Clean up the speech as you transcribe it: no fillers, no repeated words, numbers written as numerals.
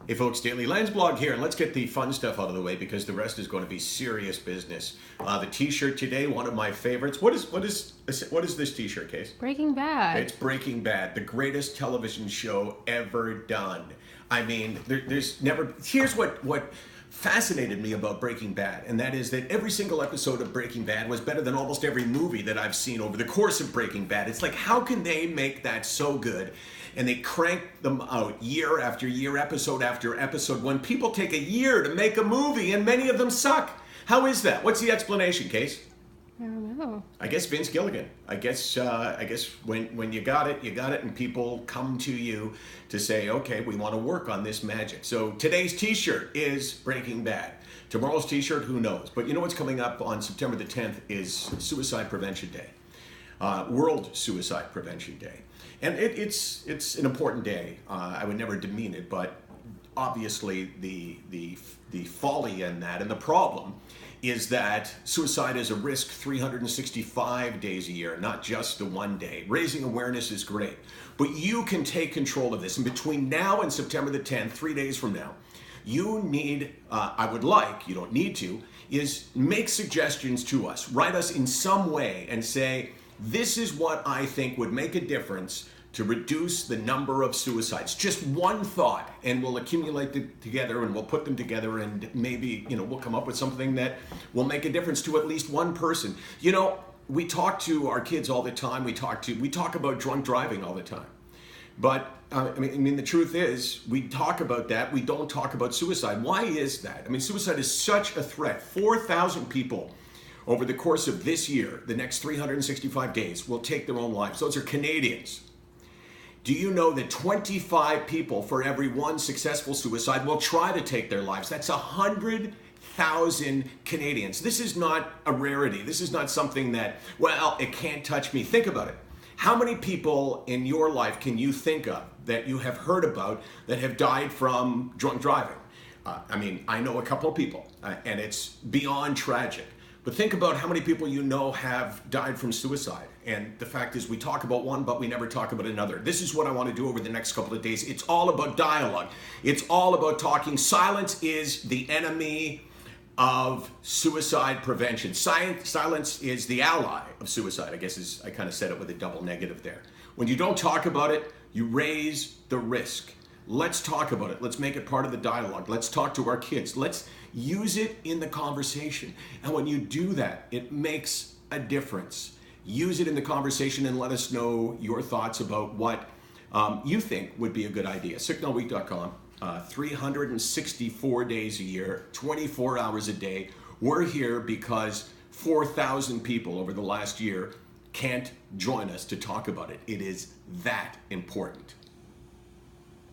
Hey folks, Daily Landsblog here, and let's get the fun stuff out of the way because the rest is going to be serious business. The T-shirt today, one of my favorites. What is this T-shirt, Case? Breaking Bad. It's Breaking Bad, the greatest television show ever done. I mean, there's never. Here's what fascinated me about Breaking Bad, and that is that every single episode of Breaking Bad was better than almost every movie that I've seen over the course of Breaking Bad. It's like, how can they make that so good? And they crank them out year after year, episode after episode, when people take a year to make a movie and many of them suck. How is that? What's the explanation, Case? I don't know. I guess Vince Gilligan. I guess when you got it, and people come to you to say, okay, we want to work on this magic. So today's T-shirt is Breaking Bad. Tomorrow's T-shirt, who knows? But you know what's coming up on September the 10th is Suicide Prevention Day, World Suicide Prevention Day. And it's an important day. I would never demean it, but obviously the folly in that and the problem is that suicide is a risk 365 days a year, not just the one day. Raising awareness is great, but you can take control of this. And between now and September the 10th, 3 days from now, you need, you don't need to, is make suggestions to us. Write us in some way and say, this is what I think would make a difference to reduce the number of suicides. Just one thought, and we'll accumulate them together and we'll put them together, and maybe, we'll come up with something that will make a difference to at least one person. We talk to our kids all the time. We talk about drunk driving all the time. But the truth is, we talk about that. We don't talk about suicide. Why is that? Suicide is such a threat. 4,000 people over the course of this year, the next 365 days, will take their own lives. Those are Canadians. Do you know that 25 people for every one successful suicide will try to take their lives? That's 100,000 Canadians. This is not a rarity. This is not something that, it can't touch me. Think about it. How many people in your life can you think of that you have heard about that have died from drunk driving? I know a couple of people, and it's beyond tragic. But think about how many people you know have died from suicide. And the fact is, we talk about one, but we never talk about another. This is what I want to do over the next couple of days. It's all about dialogue. It's all about talking. Silence is the enemy of suicide prevention. Silence is the ally of suicide, I guess I kind of said it with a double negative there. When you don't talk about it, you raise the risk. Let's talk about it. Let's make it part of the dialogue. Let's talk to our kids. Let's use it in the conversation. And when you do that, it makes a difference. Use it in the conversation and let us know your thoughts about what you think would be a good idea. SickNotWeak.com, 364 days a year, 24 hours a day. We're here because 4,000 people over the last year can't join us to talk about it. It is that important.